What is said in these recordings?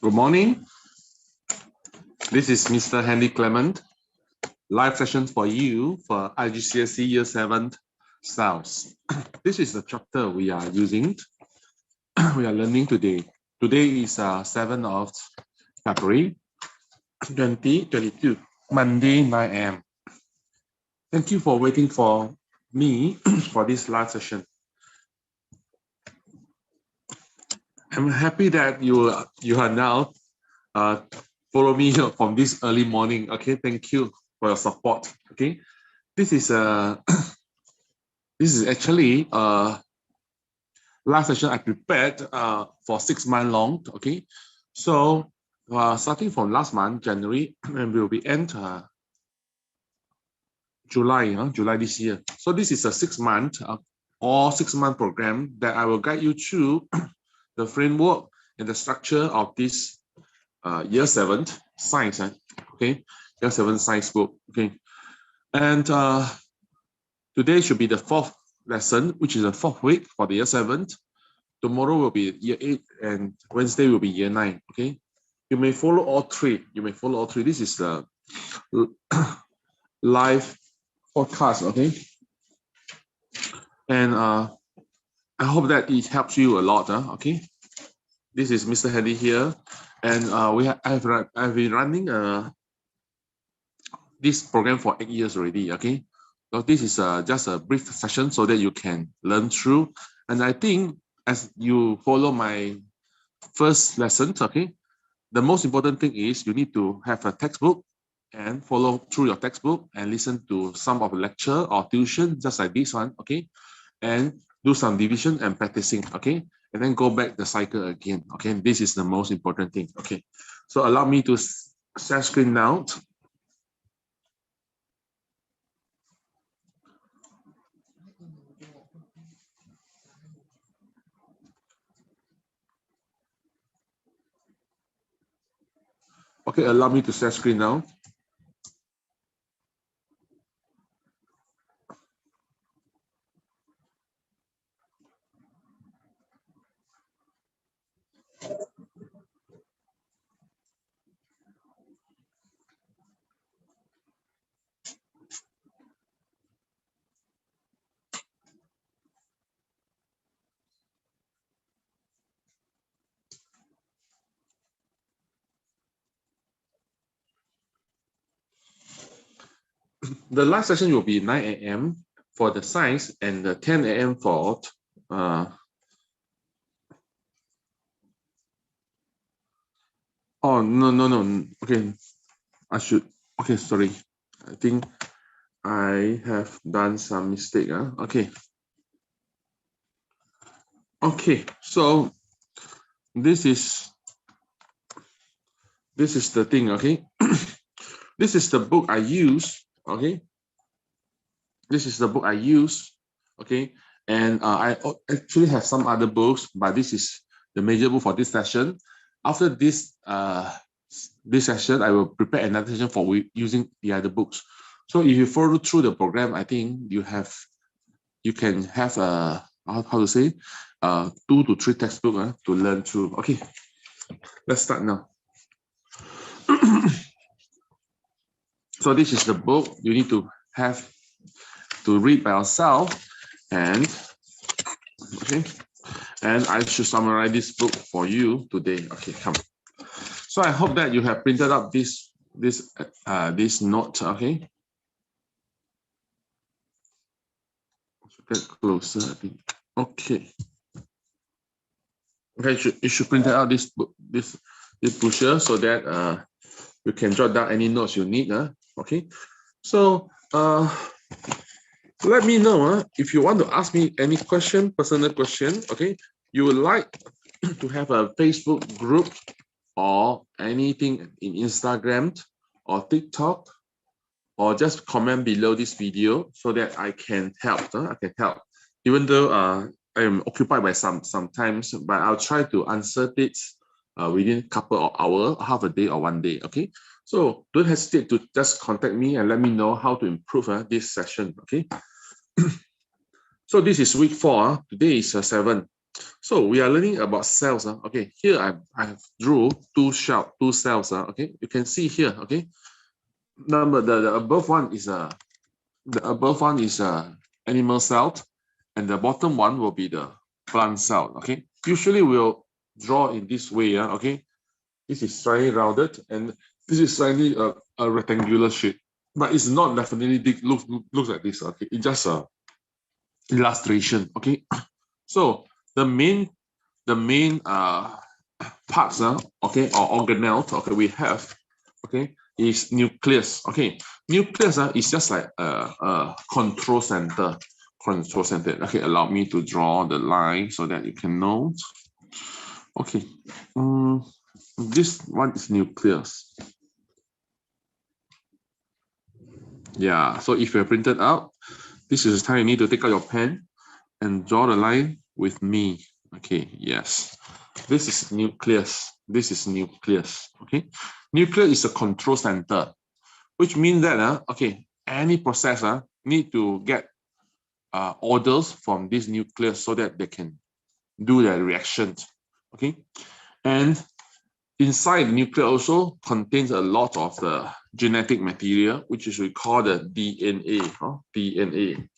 Good morning. This is Mr. Henry Clement. Live session for you for IGCSE Year 7 cells. This is the chapter we are using. We are learning today. Today is 7th of February 2022, Monday 9 a.m. Thank you for waiting for me for this live session. I'm happy that you are now follow me from this early morning. Okay, thank you for your support. Okay, this is this is actually last session I prepared for 6 months long. Okay, so starting from last month January and will be end July this year. So this is a 6 month or 6 month program that I will guide you through the framework and the structure of this year 7 science. Okay, year 7 science book. Okay, and today should be the 4th lesson, which is the 4th week for the year 7. Tomorrow will be year 8 and Wednesday will be year 9. Okay, you may follow all three. This is the live podcast. Okay, and I hope that it helps you a lot. Okay, this is Mr. Henry here, and I've been running this program for 8 years already. Okay, so this is just a brief session so that you can learn through. And I think as you follow my first lesson, okay, the most important thing is you need to have a textbook and follow through your textbook and listen to some of the lecture or tuition, just like this one, okay, and do some division and practicing, okay, and then go back the cycle again. Okay, this is the most important thing. Okay, so allow me to share screen now. Okay, allow me to share screen now. The last session will be 9 a.m. for the science and the 10 a.m. for oh no. Okay, okay, sorry. I think I have done some mistake. Okay. Okay, so this is the thing. Okay. This is the book I use. Okay. This is the book I use. Okay. And I actually have some other books, but this is the major book for this session. After this this session, I will prepare another session for using the other books. So if you follow through the program, I think you can have how to say 2 to 3 textbooks to learn through. Okay, let's start now. So this is the book you need to have to read by yourself, and okay, and I should summarize this book for you today. Okay, come. So I hope that you have printed up this note. Okay, get closer. I think. Okay. Okay, you should print out this book, this brochure, so that you can jot down any notes you need. Okay, so let me know if you want to ask me any question, personal question. Okay, you would like to have a Facebook group or anything in Instagram or TikTok, or just comment below this video so that I can help. I can help, even though I am occupied by sometimes, but I'll try to answer it within a couple of hours, half a day or 1 day. Okay, so don't hesitate to just contact me and let me know how to improve this session. Okay. So this is week 4. Today is 7. So we are learning about cells. Okay, here I drew two cells. Okay, you can see here. Okay, number the above one is a animal cell, and the bottom one will be the plant cell. Okay, usually we'll draw in this way. Okay, this is slightly rounded, and this is slightly a rectangular shape, but it's not definitely looks like this. Okay, it's just a illustration. Okay, so the main parts, okay, or organelle, okay, we have, okay, is nucleus. Okay, nucleus is just like a control center. Okay, allow me to draw the line so that you can know. Okay, this one is nucleus. Yeah, so if you're printed out, this is the time you need to take out your pen and draw the line with me. Okay, yes. This is nucleus. This is nucleus. Okay, nucleus is a control center, which means that okay, any processor need to get orders from this nucleus so that they can do their reactions. Okay, and inside the nucleus also contains a lot of the genetic material, which is we call the DNA. DNA.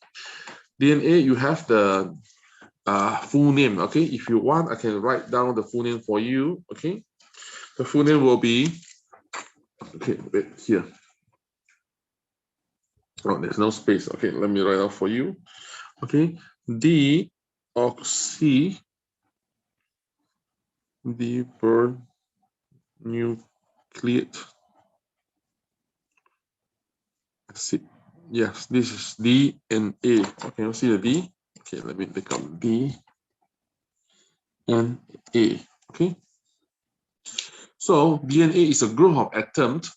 DNA. You have the full name. Okay, if you want, I can write down the full name for you. Okay, the full name will be, okay, wait here. Oh, there's no space. Okay, let me write out for you. Okay, deoxyribonucleic acid. Yes, this is DNA. Okay, you see the D. Okay, let me take out D and A. Okay. So DNA is a group of atoms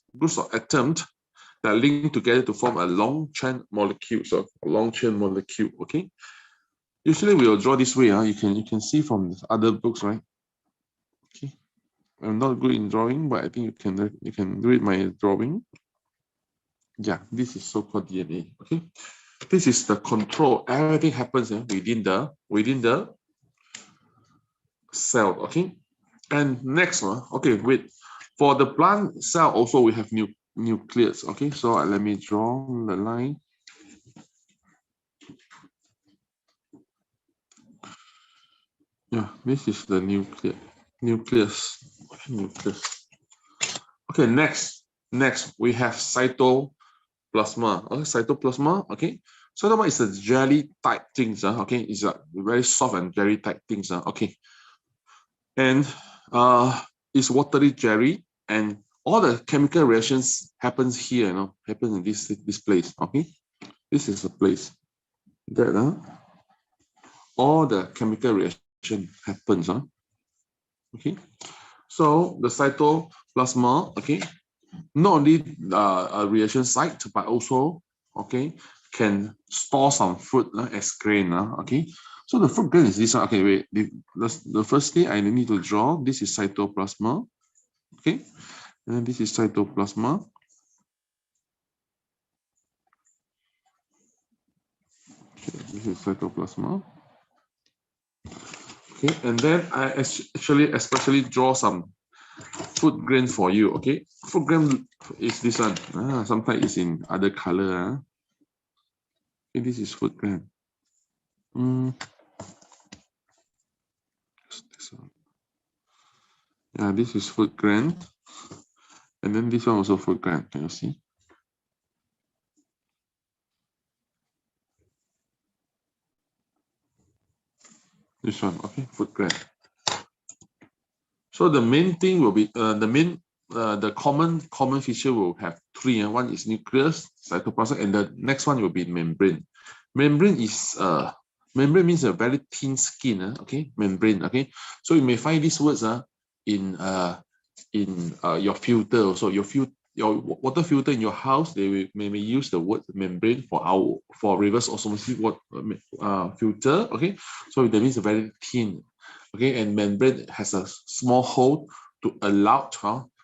that link together to form a long chain molecule. So a long chain molecule. Okay. Usually we will draw this way. You can see from other books, right? Okay. I'm not good in drawing, but I think you can read my drawing. Yeah, this is so-called DNA. Okay. This is the control. Everything happens within the cell. Okay. And next one, okay, wait. For the plant cell, also we have nucleus. Okay, so let me draw the line. Yeah, this is the nucleus. Okay, next we have cytoplasma. Okay, cytoplasma. Okay, cytoplasma is a jelly type things. Okay, it's a very soft and jelly type things. Okay, and it's watery jelly, and all the chemical reactions happens here. Happens in this place. Okay, this is a place that all the chemical reaction happens. Okay, so the cytoplasma, okay, not only a reaction site, but also, okay, can store some fruit as grain. Okay, so the fruit grain is this one. Okay, wait, the first thing I need to draw, this is cytoplasma. Okay, and then this is cytoplasma. Okay, this is cytoplasma. Okay, and then I especially draw some food grain for you. Okay, food grain is this one. Sometimes it's in other color. Okay, this is food grain. This one. Yeah, this is food grain, and then this one also food grain. Can you see? This one, okay, food grain. So the main thing will be the common feature will have three. One is nucleus, cytoplasm, and the next one will be membrane. Membrane is membrane means a very thin skin. Okay, membrane. Okay, so you may find these words in your filter also. Your water filter in your house, they may use the word membrane for reverse osmosis filter. Okay, so that means a very thin. Okay, and membrane has a small hole to allow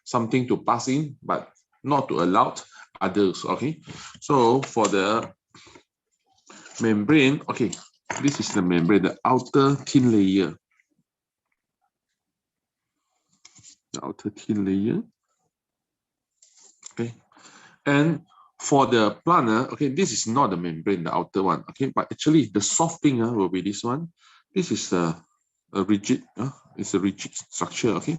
something to pass in, but not to allow others. Okay, so for the membrane, okay, this is the membrane, the outer thin layer. the outer thin layer. Okay, and for the plant, okay, this is not the membrane, the outer one. Okay, but actually the soft thing will be this one. This is a rigid, it's a rigid structure. Okay,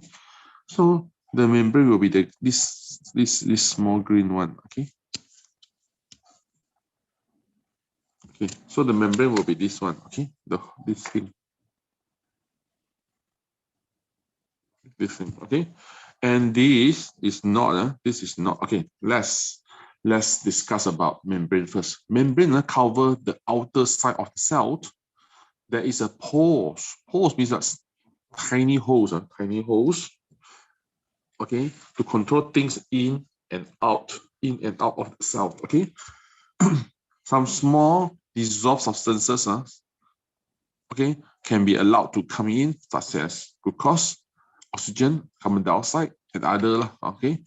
so the membrane will be this small green one. Okay. Okay, so the membrane will be this one. Okay, this thing. This thing. Okay, and this is not. This is not. Okay, let's discuss about membrane first. Membrane cover the outer side of the cell. There is a pores. Pores means that's tiny holes. Tiny holes. Okay, to control things in and out of the cell. Okay, some small dissolved substances. Okay, can be allowed to come in, such as glucose, oxygen, carbon dioxide, and other. Okay,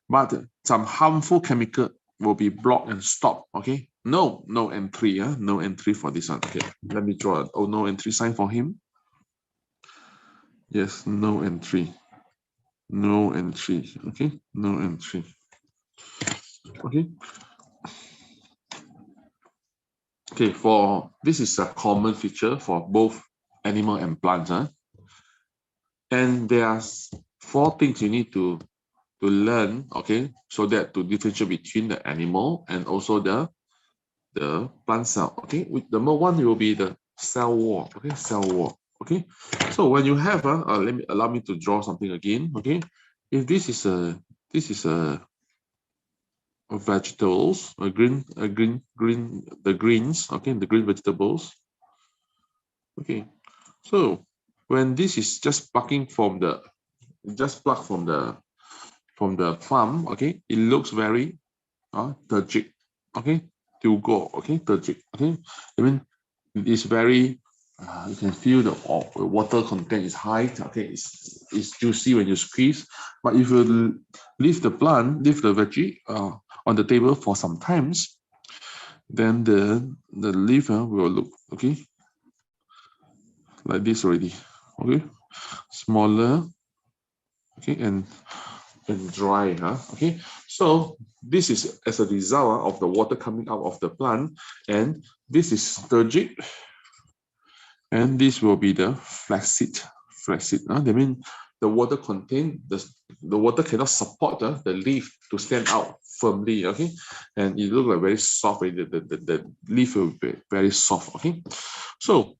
but some harmful chemical will be blocked and stopped. Okay, no entry. No entry for this one. Okay, let me draw no entry sign for him. Yes, no entry. No entry. Okay, no entry. Okay. Okay, for this is a common feature for both animal and plants. And there's 4 things you need to learn, okay, so that to differentiate between the animal and also the plant cell. Okay, with number 1 will be the cell wall. Okay, cell wall. Okay, so when you have allow me to draw something again. Okay, if this is a vegetables, the greens. Okay, the green vegetables. Okay, so when this is just plucking from the farm, okay, it looks very turgid. Okay, to go. Okay, turgid. Okay, I mean it is very. You can feel the water content is high. Okay, it's juicy when you squeeze. But if you leave the veggie on the table for some times, then the leaf will look okay like this already. Okay, smaller. Okay, and dry. Okay, so this is as a result of the water coming out of the plant, and this is turgid, and this will be the flaccid. That means the water contain the water cannot support the leaf to stand out firmly. Okay, and it looks like very soft. The leaf will be very soft. Okay, so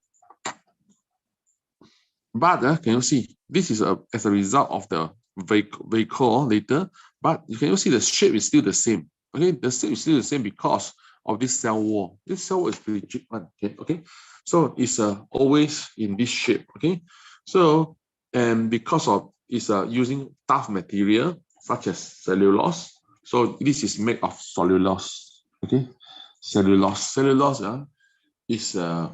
but can you see this is as a result of the vehicle later, but you can see the shape is still the same. Okay, the shape is still the same because of this cell wall. This cell wall is rigid one. Okay, so it's always in this shape. Okay, so and because of it's using tough material such as cellulose, so this is made of cellulose. Okay, cellulose is a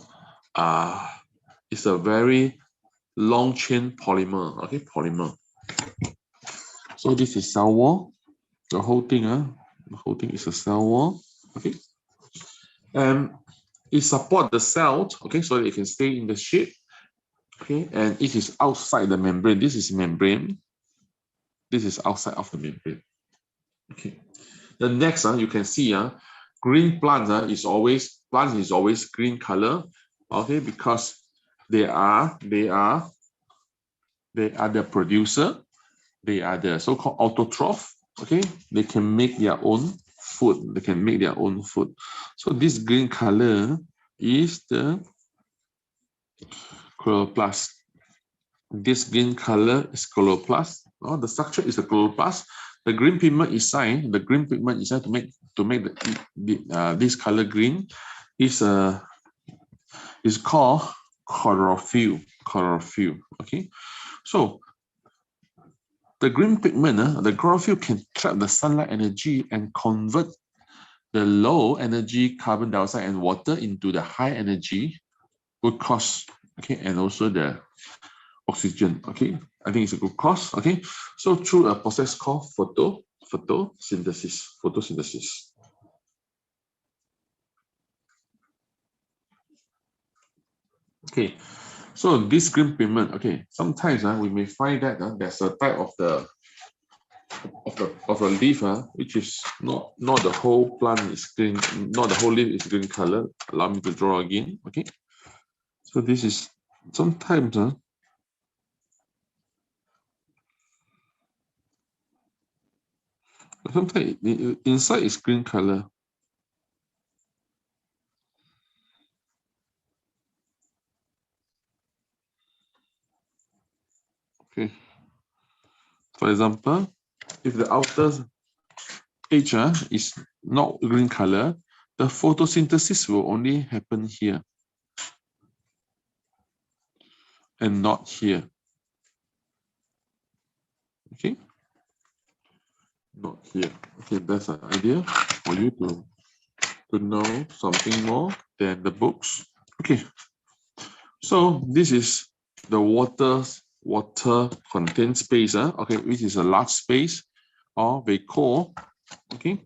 very long chain polymer. Okay, polymer. So this is cell wall. The whole thing is a cell wall. Okay, and it supports the cells. Okay, so they can stay in the shape. Okay, and it is outside the membrane. This is membrane. This is outside of the membrane. Okay, the next you can see green plants is always green color. Okay, because they are the producer. They are the so-called autotroph. Okay, they can make their own food. So this green color is the chloroplast. This green color is chloroplast. The structure is the chloroplast. The green pigment inside. To make this color green is called chlorophyll. Okay, so the green pigment, the chlorophyll can trap the sunlight energy and convert the low energy carbon dioxide and water into the high energy glucose. Okay, and also the oxygen. Okay, I think it's a glucose. Okay, so through a process called photosynthesis. Okay, So this green pigment, okay, sometimes we may find that there's a type of the leaf which is not the whole plant is green, not the whole leaf is green color. Allow me to draw again. Okay, so this is sometimes sometimes inside is green color. Okay, for example, if the outer edge is not green color, the photosynthesis will only happen here and not here. Okay, not here. Okay, that's an idea for you to know something more than the books. Okay, so this is the water contained space, okay, which is a large space or vacuole. Okay,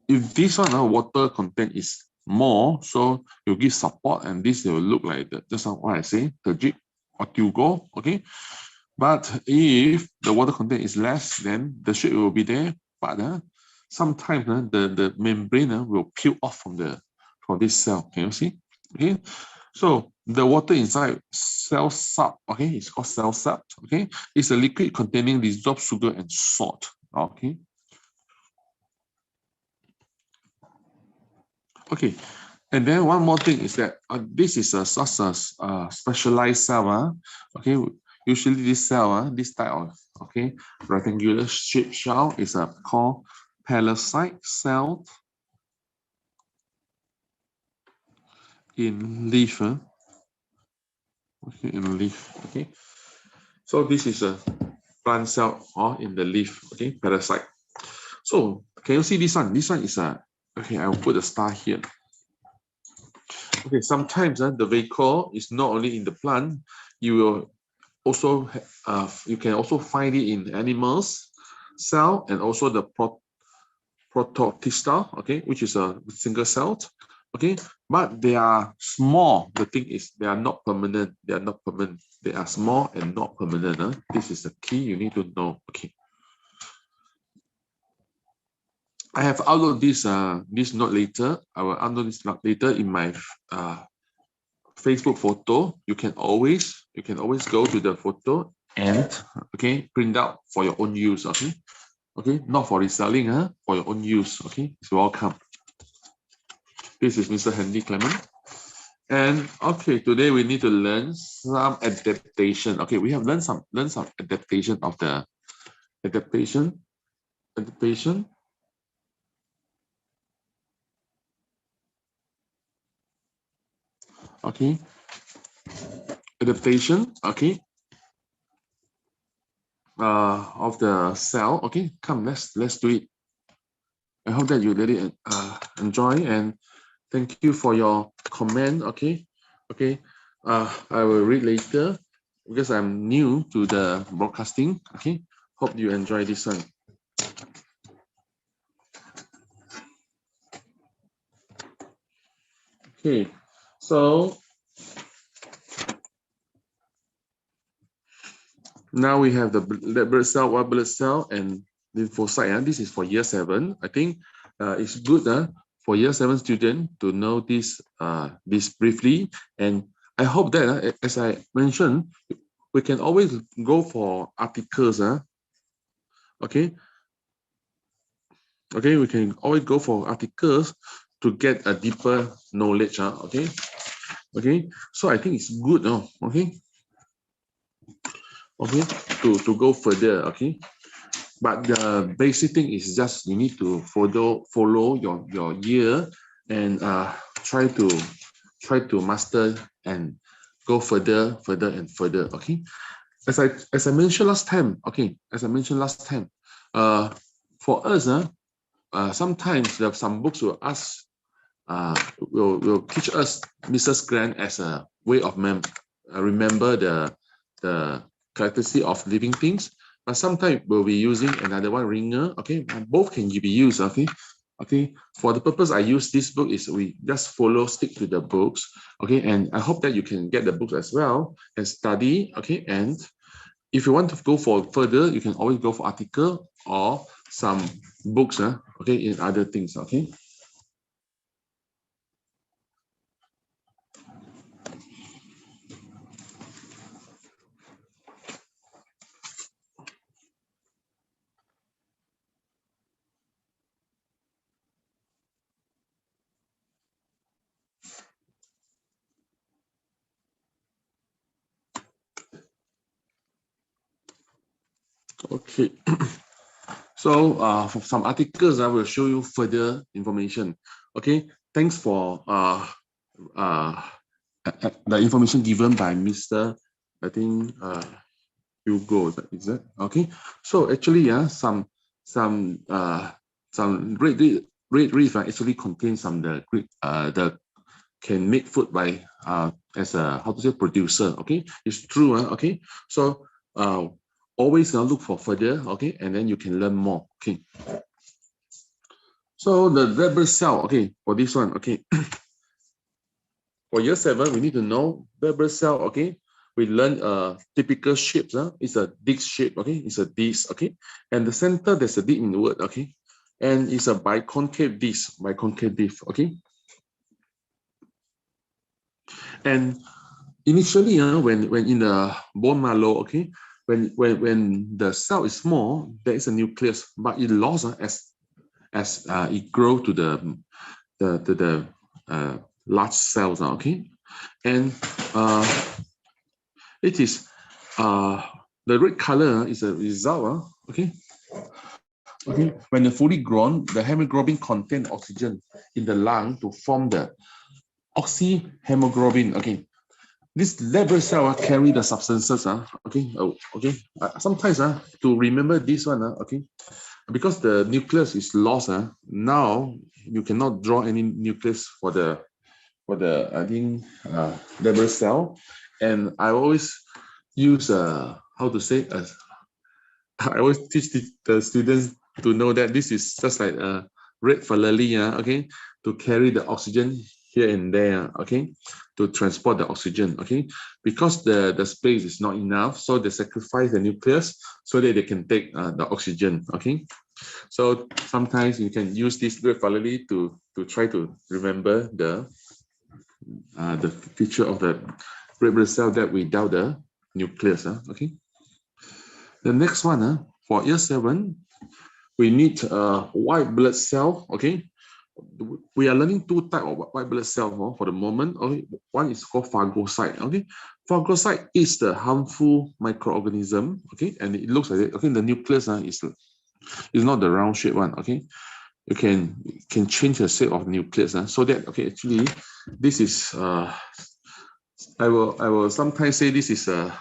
if this one water content is more, so you give support, and this will look like just what I say, the jig or tugo. Okay, but if the water content is less, then the shape will be there, but sometimes the membrane will peel off from this cell. Can you see? Okay, so the water inside cell sap, okay, it's called cell sap. Okay, it's a liquid containing dissolved sugar and salt. Okay. Okay, and then one more thing is that this is a such a specialized cell. Okay, usually this cell, this type of rectangular shaped shell is called palaeocyte cell in leaf. Okay, in leaf. Okay, so this is a plant cell or in the leaf. Okay, parasite. So can you see this one? This one is a okay. I will put a star here. Okay, sometimes the vacuole is not only in the plant. You will also you can also find it in animals cell and also the protostista, okay, which is a single cell. Okay, but they are small. The thing is they are not permanent. They are not permanent. They are small and not permanent. This is the key you need to know. Okay, I have uploaded this note later. I will upload this note later in my Facebook photo. You can always go to the photo and print out for your own use. Okay, not for reselling, for your own use. Okay, it's welcome. This is Mr. Henry Clement. And okay, today we need to learn some adaptation. Okay, we have learned some adaptation of the adaptation. Okay, adaptation. Okay, of the cell. Okay, come, let's do it. I hope that you really enjoy, and thank you for your comment. Okay, I will read later because I'm new to the broadcasting. Okay, hope you enjoy this one. Okay, so now we have the blood cell, white blood cell, and lymphocyte. This is for year 7. I think it's good for year 7 student to know this this briefly. And I hope that as I mentioned, we can always go for articles. Okay, we can always go for articles to get a deeper knowledge. Okay, so I think it's good. To go further. Okay, but the basic thing is just you need to follow your year and try to master and go further and further. Okay, as I mentioned last time. For us, sometimes there are some books will ask will teach us Mrs. Grant as a way of remember the characteristic of living things, but sometimes we'll be using another one, ringer. Okay, both can be used. Okay, Okay, for the purpose I use this book is we just stick to the books. Okay, and I hope that you can get the books as well and study. Okay, and if you want to go for further, you can always go for article or some books. Okay, in other things. Okay. Okay. So for some articles, I will show you further information. Okay. Thanks for the information given by Mr. I think Hugo, is it? Okay. So actually, some red reef actually contains some the can make food by as a how to say producer. Okay, it's true. Okay, so always look for further. Okay, and then you can learn more. Okay. So the red blood cell. Okay, for this one. Okay. For year 7, we need to know red blood cell. Okay, we learn typical shapes. It's a disc shape. Okay, it's a disc. Okay, and the center there's a dip inward. Okay, and it's a biconcave disc. Biconcave disc. Okay, and initially, when in the bone marrow, okay, when the cell is small, there is a nucleus, but it lost as it grow to the large cells. Okay, and it is the red color is a result. Okay. Okay, when they're fully grown, the hemoglobin contains oxygen in the lung to form the oxyhemoglobin. Okay, this red blood cell carry the substances. Okay, okay. Sometimes to remember this one. Okay, because the nucleus is lost. Now you cannot draw any nucleus for the I think red blood cell, and I always use how to say I always teach the students to know that this is just like a red falali, okay, to carry the oxygen here and there, okay, to transport the oxygen, okay, because the space is not enough, so they sacrifice the nucleus so that they can take the oxygen, okay. So sometimes you can use this red falali to try to remember the feature of the red blood cell that without the nucleus, okay. The next one, for year 7, we need white blood cell. Okay, we are learning 2 types of white blood cell for the moment. Okay, one is called phagocyte. Okay, phagocyte is the harmful microorganism. Okay, and it looks like it. Okay, the nucleus is not the round shape one. Okay, you can change the shape of nucleus. So that okay, actually, this is I will sometimes say this is a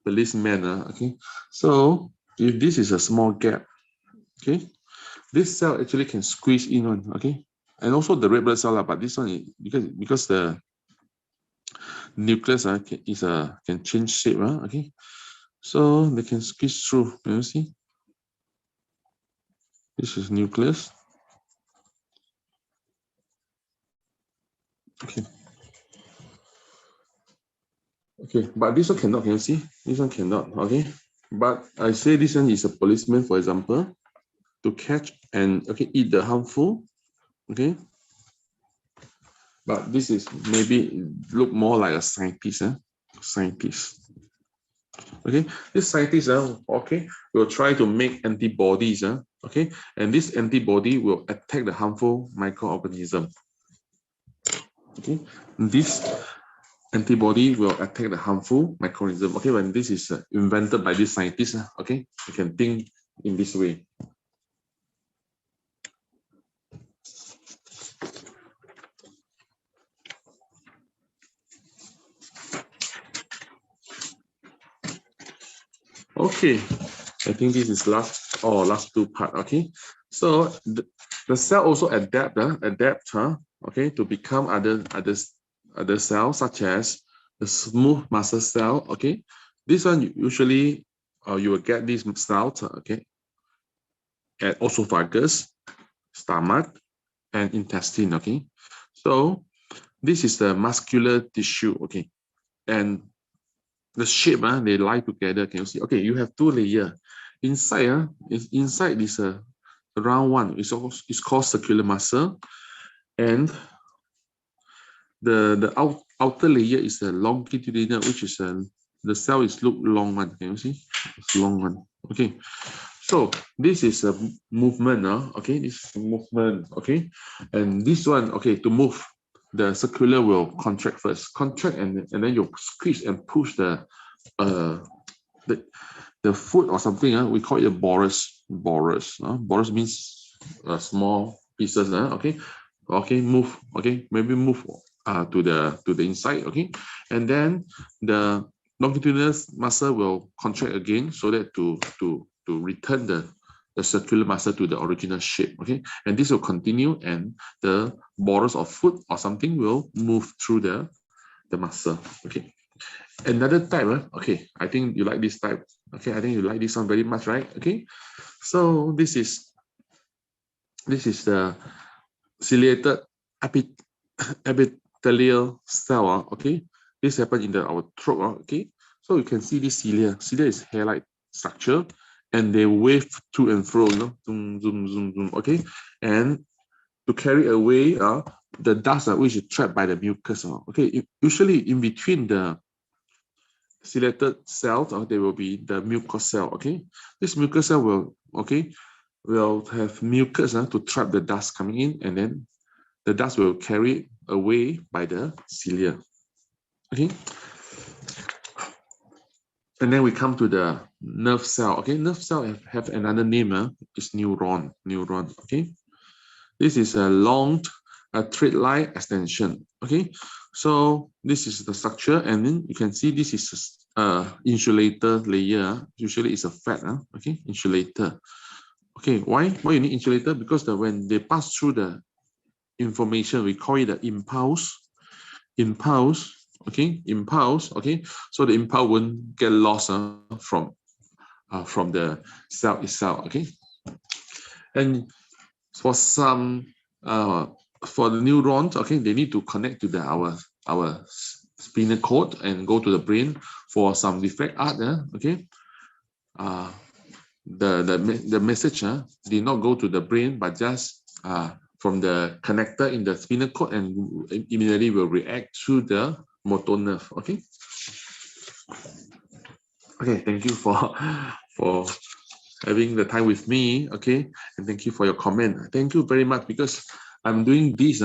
policeman. Okay, so if this is a small gap, okay, this cell actually can squeeze in on, okay, and also the red blood cell, but this one because the nucleus can change shape, okay, so they can squeeze through. You see, this is nucleus. Okay. Okay, but this one cannot. Can you see? This one cannot. Okay, but I say this one is a policeman, for example, to catch and okay eat the harmful. Okay, but this is maybe look more like a scientist. Scientist. Okay, this scientist okay will try to make antibodies. Okay, and this antibody will attack the harmful microorganism. Okay, this antibody will attack the harmful microorganism. Okay, when this is invented by this scientist, okay, you can think in this way. Okay, I think this is last 2 part. Okay, so the cell also adapt, okay, to become other cells such as the smooth muscle cell. Okay, this one usually you will get these cells, okay, at esophagus, stomach, and intestine. Okay, so this is the muscular tissue. Okay, and the shape, they lie together. Can you see? Okay, you have two layers. Inside, inside is a round one. It's called circular muscle, and the outer layer is a longitudinal, which is the cell is look long one. Can you see? It's long one. Okay, so this is a movement. Okay, this is a movement. Okay, and this one, okay, to move, the circular will contract first. Contract, and then you squeeze and push the foot or something. We call it a borus. Borus. Borus means small pieces. Okay, okay, move. Okay, maybe move to the inside. Okay, and then the longitudinal muscle will contract again, so that to return the circular muscle to the original shape. Okay, and this will continue, and the borders of foot or something will move through the muscle. Okay, another type. Okay, I think you like this type. Okay, I think you like this one very much, right? Okay, so this is the ciliated epithelial cell. Okay, this happens in our throat. Okay, so you can see this cilia. Cilia is hair-like structure, and they wave to and fro. Zoom, zoom, zoom, zoom. Okay, and to carry away the dust which is trapped by the mucus. Okay, usually in between the ciliated cells, there will be the mucous cell. Okay, this mucous cell will have mucus to trap the dust coming in, and then the dust will carry away by the cilia. Okay, and then we come to the nerve cell. Okay, nerve cell have another name. It's neuron. Okay, this is a long thread-like extension. Okay, so this is the structure, and then you can see this is insulator layer. Usually it's a fat. Okay, insulator. Okay, why you need insulator? Because when they pass through the information, we call it the impulse. Okay, impulse. Okay, so the impulse won't get lost from the cell itself. Okay, and for some for the neurons, okay, they need to connect to our spinal cord and go to the brain for some reflex art. Okay, the message did not go to the brain, but just from the connector in the spinal cord, and immediately will react to the motor nerve. Okay. Okay, thank you for having the time with me. Okay, and thank you for your comment. Thank you very much, because I'm doing this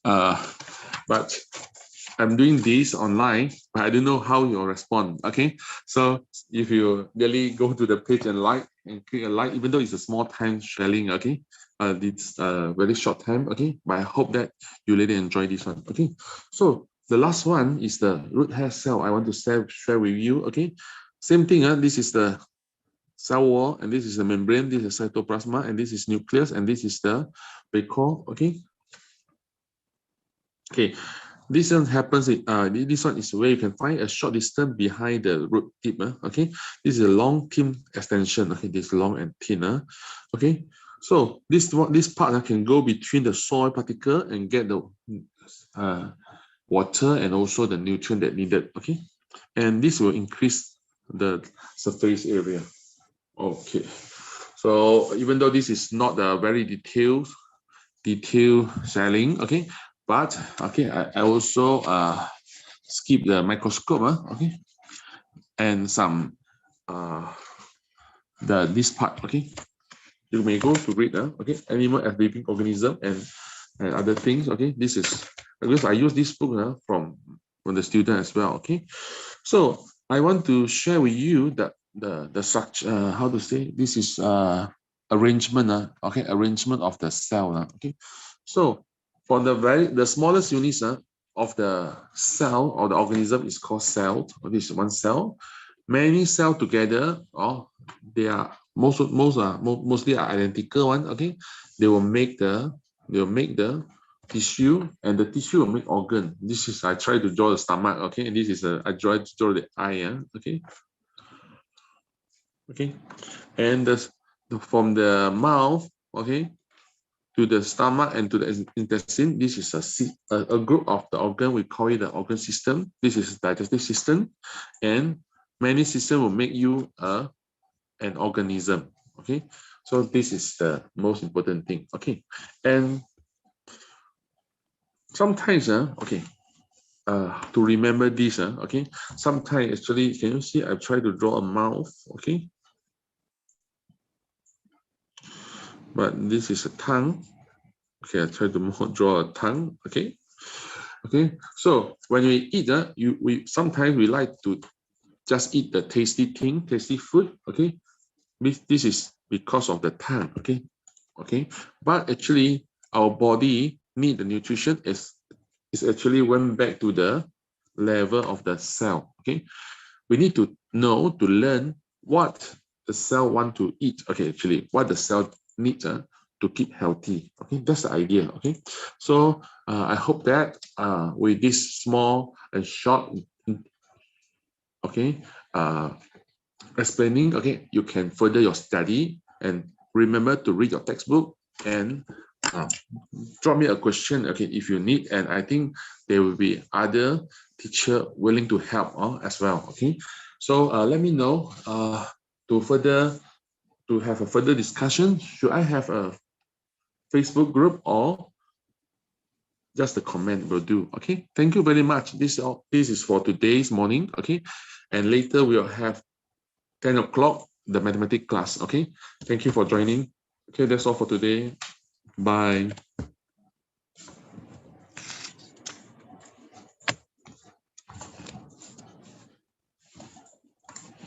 but I'm doing this online, but I don't know how you'll respond. Okay, so if you really go to the page and click a like, even though it's a small time sharing, okay, it's a very short time, okay, but I hope that you really enjoy this one. Okay, so the last one is the root hair cell. I want to share with you. Okay, same thing. This is the cell wall, and this is the membrane. This is cytoplasma, and this is nucleus, and this is the vacuole. Okay. Okay. This one happens. This one is where you can find a short distance behind the root tip. Okay, this is a long thin extension. Okay, this long and thin. Okay, so this part can go between the soil particle and get the water and also the nutrient that needed. Okay, and this will increase the surface area. Okay, so even though this is not a very detailed selling, okay, but okay, I also skip the microscope, okay, and some this part. Okay, you may go to read, okay, animal as living organism and other things. Okay, this is because I use this book from the student as well. Okay, so I want to share with you the structure. How to say, this is arrangement. Okay, arrangement of the cell. Okay, so for the smallest units of the cell or the organism is called cell. This is one cell. Many cells together, they are mostly are identical one. Okay, they will make the tissue, and the tissue will make organ. This is, I try to draw the stomach. Okay, and this is I try to draw the eye. Okay. Okay, and from the mouth, okay, to the stomach and to the intestine. This is a group of the organ. We call it the organ system. This is digestive system, and many systems will make you an organism. Okay, so this is the most important thing. Okay, and sometimes okay, to remember this okay, sometimes actually, can you see I try to draw a mouth? Okay, but this is a tongue. Okay, I try to draw a tongue. Okay, okay. So when we eat, we sometimes we like to just eat the tasty thing, tasty food. Okay, this is because of the tongue. Okay, okay. But actually, our body need the nutrition is actually went back to the level of the cell. Okay, we need to know to learn what the cell want to eat. Okay, actually, what the cell needs to keep healthy. Okay, that's the idea. Okay, so I hope that with this small and short, okay, explaining, okay, you can further your study and remember to read your textbook and drop me a question, okay, if you need, and I think there will be other teacher willing to help as well. Okay, so let me know to have a further discussion. Should I have a Facebook group or just a comment will do? Okay, thank you very much. This is for today's morning. Okay, and later we'll have 10 o'clock the mathematics class. Okay, thank you for joining. Okay, that's all for today. Bye.